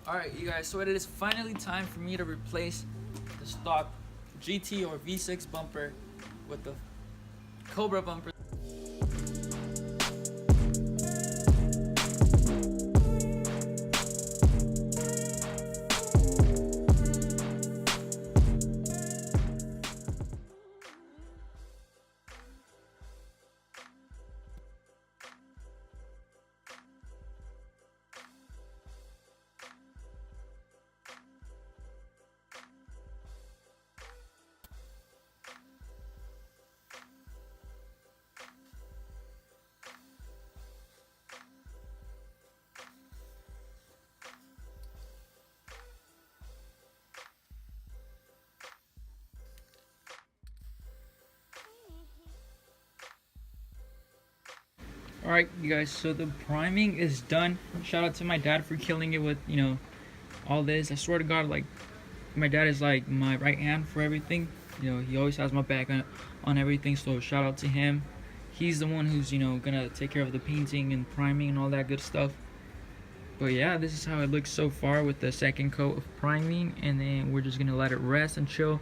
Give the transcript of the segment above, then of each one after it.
Alright you guys, so it is finally time for me to replace the stock GT or V6 bumper with the Cobra bumper. Alright you guys, so the priming is done. Shout out to my dad for killing it with, all this. I swear to God, like, my dad is like my right hand for everything. He always has my back on everything, so shout out to him. He's the one who's, gonna take care of the painting and priming and all that good stuff. But yeah, this is how it looks so far with the second coat of priming, and then we're just gonna let it rest and chill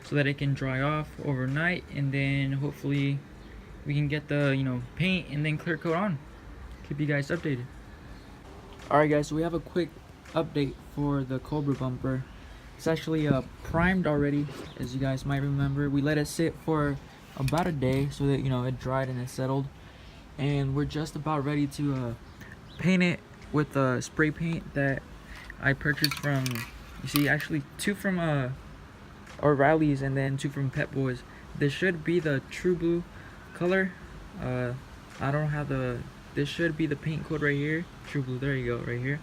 so that it can dry off overnight, and then hopefully we can get the paint and then clear coat on. Keep you guys updated. Alright guys, so we have a quick update for the Cobra bumper. It's actually primed already, as you guys might remember. We let it sit for about a day so that it dried and it settled, and we're just about ready to paint it with the spray paint that I purchased from, you see, actually 2 from O'Reilly's and then 2 from Pep Boys. This should be the true blue color. I don't have this should be the paint code right here. True blue, there you go, right here.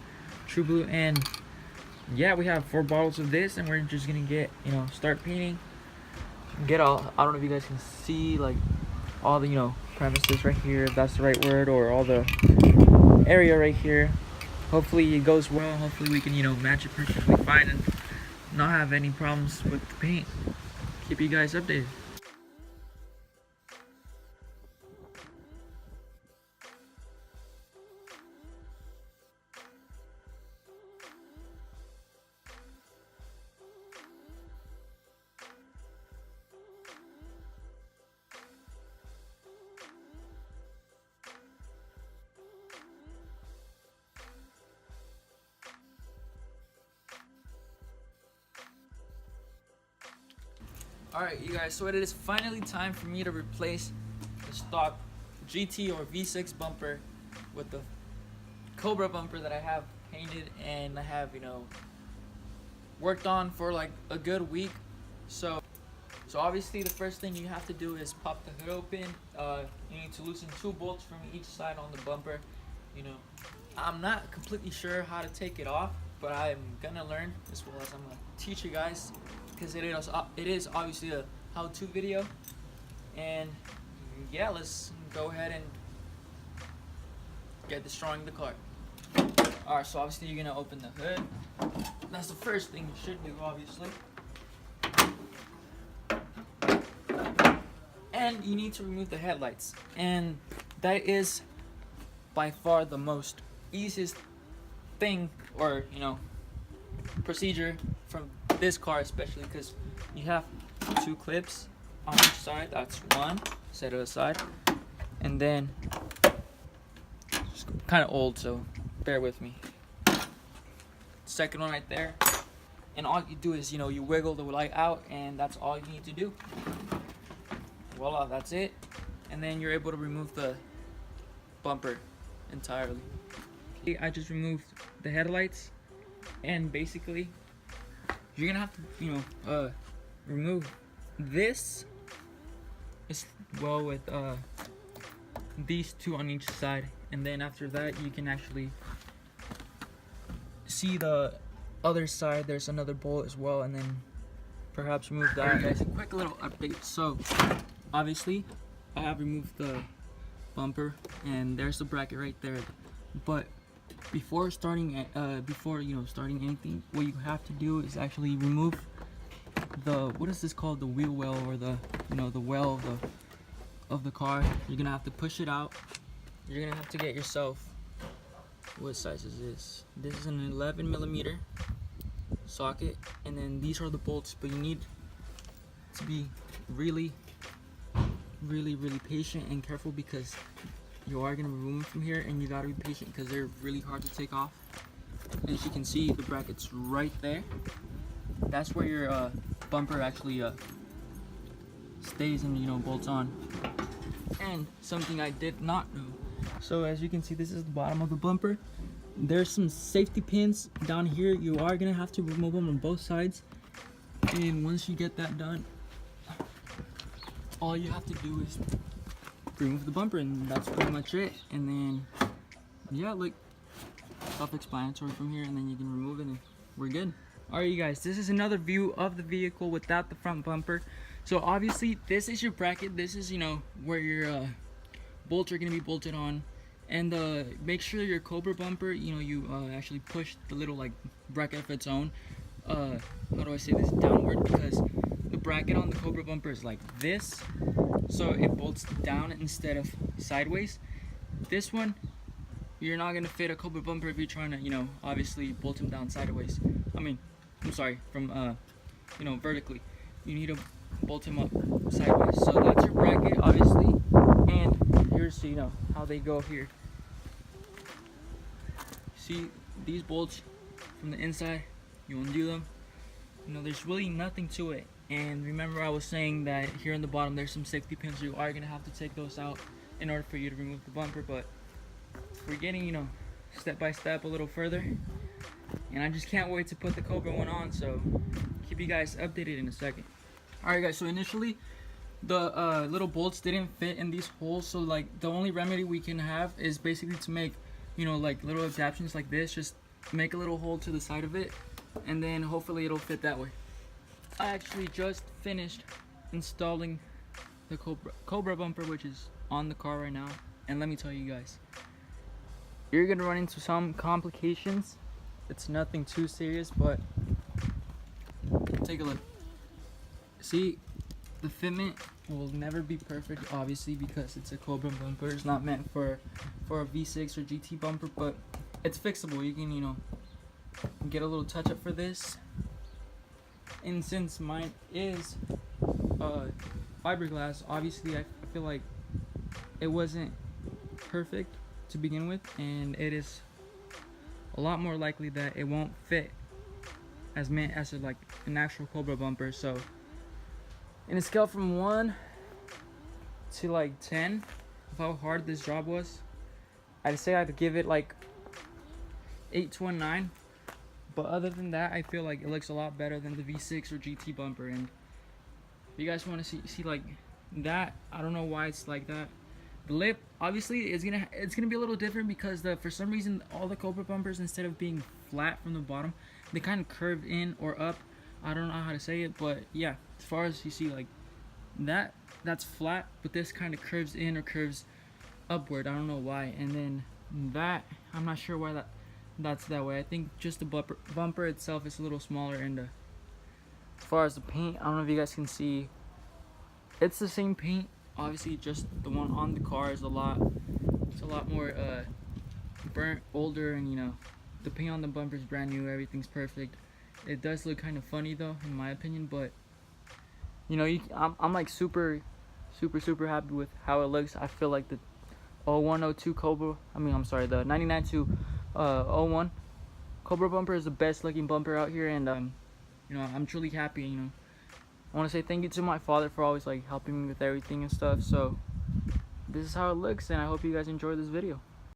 True blue. And yeah, we have 4 bottles of this, and we're just gonna get start painting. Get all, I don't know if you guys can see, like, all the premises right here, if that's the right word, or all the area right here. Hopefully it goes well. Hopefully we can match it perfectly fine and not have any problems with the paint. Keep you guys updated. Alright you guys, so it is finally time for me to replace the stock GT or V6 bumper with the Cobra bumper that I have painted and I have worked on for like a good week. So obviously the first thing you have to do is pop the hood open. You need to loosen 2 bolts from each side on the bumper. I'm not completely sure how to take it off, but I'm gonna learn, as well as I'm gonna teach you guys, because it is obviously a how-to video. And yeah, let's go ahead and get destroying the car. Alright, so obviously you're gonna open the hood. That's the first thing you should do, obviously. And you need to remove the headlights, and that is by far the most easiest thing, or procedure from this car, especially because you have 2 clips on each side. That's one, set it aside, and then it's kind of old, so bear with me. Second one right there, and all you do is you wiggle the light out, and that's all you need to do. Voila, that's it. And then you're able to remove the bumper entirely. I just removed the headlights, and basically you're gonna have to remove this as well with these 2 on each side, and then after that you can actually see the other side. There's another bolt as well, and then perhaps remove that. Alright guys, a quick little update. So obviously I have removed the bumper, and there's the bracket right there, but before starting starting anything, what you have to do is actually remove the, what is this called, the wheel well, or the the well of the car. You're gonna have to push it out. You're gonna have to get yourself what size is this? This is an 11mm socket, and then these are the bolts, but you need to be really patient and careful because you are going to remove them from here, and you got to be patient because they're really hard to take off. And as you can see, the bracket's right there. That's where your bumper actually stays and, you know, bolts on. And something I did not know, so as you can see, this is the bottom of the bumper. There's some safety pins down here. You are gonna have to remove them on both sides, and once you get that done, all you have to do is remove the bumper, and that's pretty much it. And then yeah, like, self-explanatory from here, and then you can remove it and we're good. Alright you guys, this is another view of the vehicle without the front bumper. So obviously this is your bracket. This is, you know, where your bolts are going to be bolted on. And make sure your Cobra bumper, you know, you actually push the little like bracket of its own. How do I say this? Downward, because the bracket on the Cobra bumper is like this, so it bolts down instead of sideways. This one, you're not gonna fit a Cobra bumper if you're trying to, you know, obviously bolt them down sideways. I mean, I'm sorry, from you know, vertically. You need to bolt them up sideways. So that's your bracket, obviously. And here's, you know, how they go here. See these bolts from the inside, you undo them. You know, there's really nothing to it. And remember, I was saying that here in the bottom there's some safety pins. You are gonna have to take those out in order for you to remove the bumper, but we're getting, you know, step by step a little further, and I just can't wait to put the Cobra one on, so keep you guys updated in a second. Alright guys, so initially the little bolts didn't fit in these holes, so like the only remedy we can have is basically to make, you know, like little adaptations like this. Just make a little hole to the side of it, and then hopefully it'll fit that way. I actually just finished installing the Cobra bumper, which is on the car right now, and let me tell you guys, you're gonna run into some complications. It's nothing too serious, but take a look. See, the fitment will never be perfect, obviously, because it's a Cobra bumper. It's not meant for a V6 or GT bumper, but it's fixable. You can, you know, get a little touch up for this. And since mine is fiberglass, obviously I feel like it wasn't perfect to begin with, and it is a lot more likely that it won't fit as like an actual Cobra bumper. So in a scale from 1 to like 10 of how hard this job was, I'd say I'd give it like 8 to a 9. But other than that, I feel like it looks a lot better than the V6 or GT bumper. And if you guys want to see like that, I don't know why it's like that. The lip, obviously, it's gonna be a little different because for some reason all the Cobra bumpers, instead of being flat from the bottom, they kind of curve in or up. I don't know how to say it, but yeah, as far as you see, like that's flat, but this kind of curves in or curves upward. I don't know why. And then that, I'm not sure why that's that way. I think just the bumper itself is a little smaller. And as far as the paint, I don't know if you guys can see, it's the same paint. Obviously, just the one on the car is a lot more burnt, older, and you know, the paint on the bumper is brand new. Everything's perfect. It does look kind of funny though, in my opinion, but you know, I'm like super happy with how it looks. I feel like the 0102 Cobra, the 99 to 01 Cobra bumper is the best looking bumper out here, and you know, I'm truly happy. You know, I want to say thank you to my father for always like helping me with everything and stuff. So this is how it looks, and I hope you guys enjoy this video.